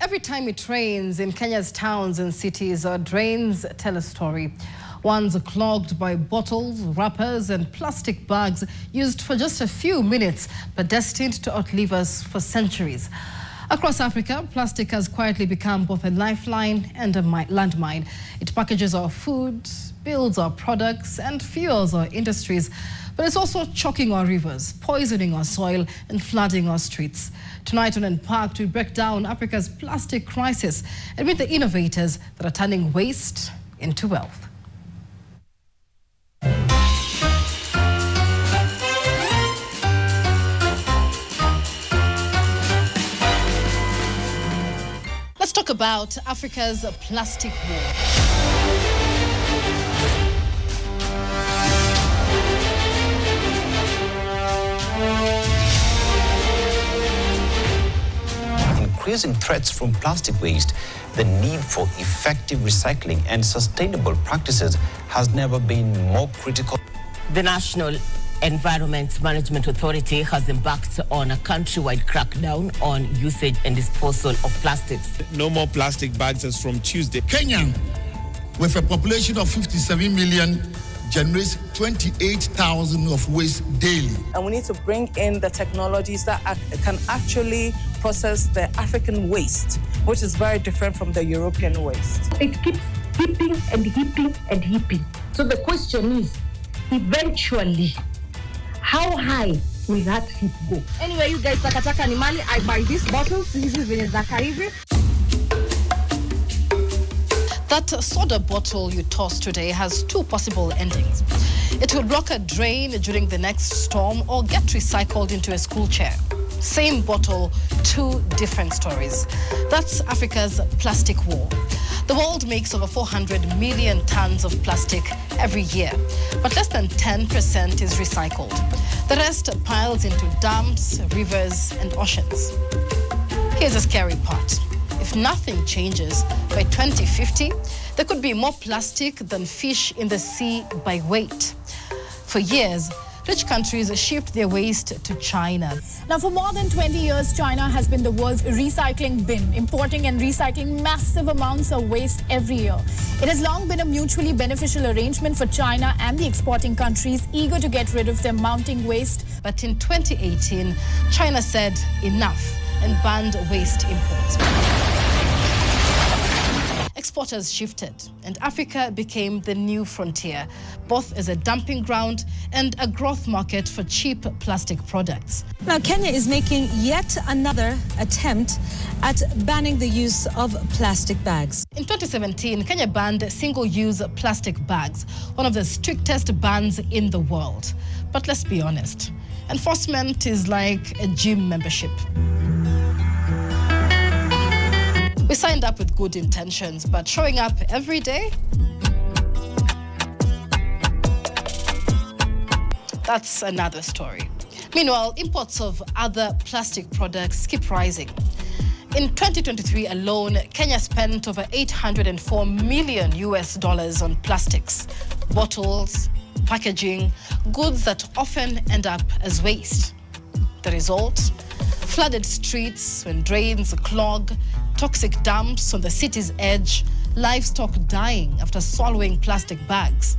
Every time it rains in Kenya's towns and cities, our drains tell a story. Ones clogged by bottles, wrappers and plastic bags used for just a few minutes, but destined to outlive us for centuries. Across Africa, plastic has quietly become both a lifeline and a landmine. It packages our food, builds our products and fuels our industries. But it's also choking our rivers, poisoning our soil and flooding our streets. Tonight on Unpacked, we break down Africa's plastic crisis and meet the innovators that are turning waste into wealth. Let's talk about Africa's plastic war. Increasing threats from plastic waste, the need for effective recycling and sustainable practices has never been more critical. The National Environment Management Authority has embarked on a countrywide crackdown on usage and disposal of plastics. No more plastic bags as from Tuesday. Kenya, with a population of 57 million, generates 28,000 of waste daily. And we need to bring in the technologies that can actually process the African waste, which is very different from the European waste. It keeps heaping and heaping and heaping. So the question is, eventually, how high will that heap go? Anyway, you guys, takataka ni mali. I buy these bottles. This is venye za karibu. That soda bottle you tossed today has two possible endings. It will block a drain during the next storm or get recycled into a school chair. Same bottle, two different stories. That's Africa's plastic war. The world makes over 400 million tons of plastic every year, but less than 10% is recycled. The rest piles into dams, rivers, and oceans. Here's the scary part. If nothing changes, by 2050, there could be more plastic than fish in the sea by weight. For years, rich countries shipped their waste to China. Now, for more than 20 years, China has been the world's recycling bin, importing and recycling massive amounts of waste every year. It has long been a mutually beneficial arrangement for China and the exporting countries eager to get rid of their mounting waste. But in 2018, China said enough and banned waste imports. Exporters shifted, and Africa became the new frontier, both as a dumping ground and a growth market for cheap plastic products. Now, Kenya is making yet another attempt at banning the use of plastic bags. In 2017, Kenya banned single-use plastic bags, one of the strictest bans in the world. But let's be honest, enforcement is like a gym membership. We signed up with good intentions, but showing up every day? That's another story. Meanwhile, imports of other plastic products keep rising. In 2023 alone, Kenya spent over $804 million on plastics, bottles, packaging, goods that often end up as waste. The result? Flooded streets when drains clog, toxic dumps on the city's edge, livestock dying after swallowing plastic bags.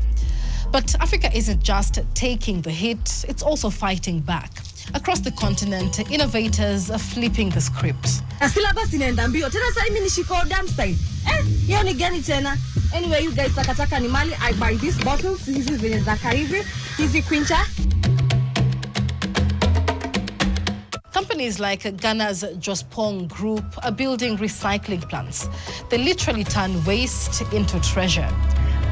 But Africa isn't just taking the hit, it's also fighting back. Across the continent, innovators are flipping the script. Anyway, you guys, takataka ni mali. I buy these bottles. This is venye za karibu. Hizi quincha. Companies like Ghana's Jospong Group are building recycling plants. They literally turn waste into treasure.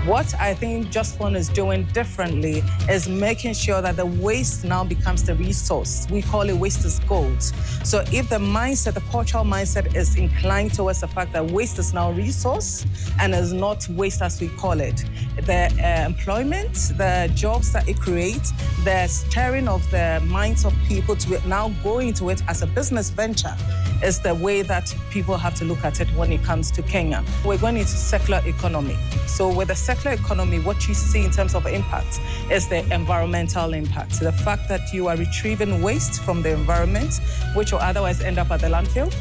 What I think Jospong is doing differently is making sure that the waste now becomes the resource. We call it waste is gold. So if the mindset, the cultural mindset is inclined towards the fact that waste is now resource and is not waste as we call it, the employment, the jobs that it creates, the stirring of the minds of people to now go into it as a business venture is the way that people have to look at it when it comes to Kenya. We're going into circular economy. So with the circular economy, what you see in terms of impact is the environmental impact. The fact that you are retrieving waste from the environment, which will otherwise end up at the landfill,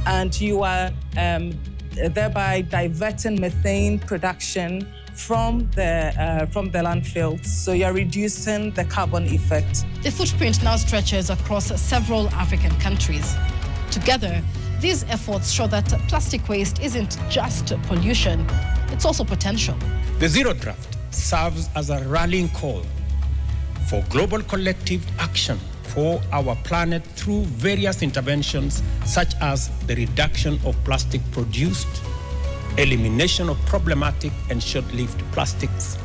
and you are thereby diverting methane production from the landfills. So you're reducing the carbon effect. The footprint now stretches across several African countries. Together, these efforts show that plastic waste isn't just pollution, it's also potential. The Zero Draft serves as a rallying call for global collective action for our planet through various interventions such as the reduction of plastic produced, elimination of problematic and short-lived plastics,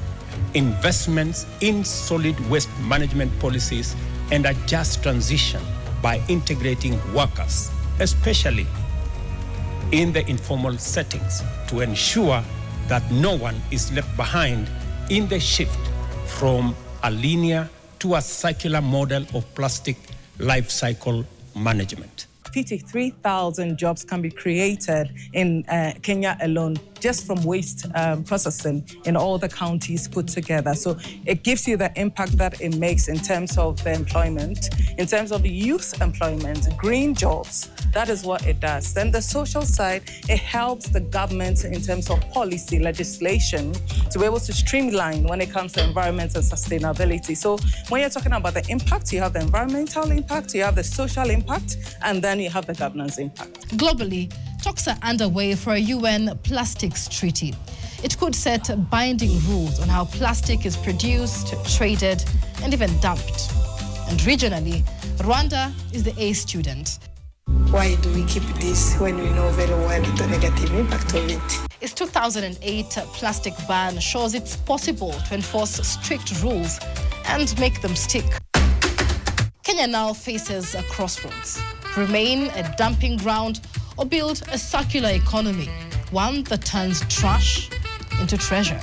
investments in solid waste management policies, and a just transition by integrating workers, especially in the informal settings, to ensure that no one is left behind in the shift from a linear to a circular model of plastic life cycle management. 53,000 jobs can be created in Kenya alone, just from waste processing in all the counties put together. So it gives you the impact that it makes in terms of the employment, in terms of youth employment, green jobs. That is what it does. Then the social side, it helps the government in terms of policy, legislation, to be able to streamline when it comes to environment and sustainability. So when you're talking about the impact, you have the environmental impact, you have the social impact, and then you have the governance impact. Globally, talks are underway for a UN plastics treaty. It could set binding rules on how plastic is produced, traded, and even dumped. And regionally, Rwanda is the A student. Why do we keep this when we know very well the negative impact of it? Its 2008 plastic ban shows it's possible to enforce strict rules and make them stick. Kenya now faces a crossroads: remain a dumping ground or build a circular economy, one that turns trash into treasure.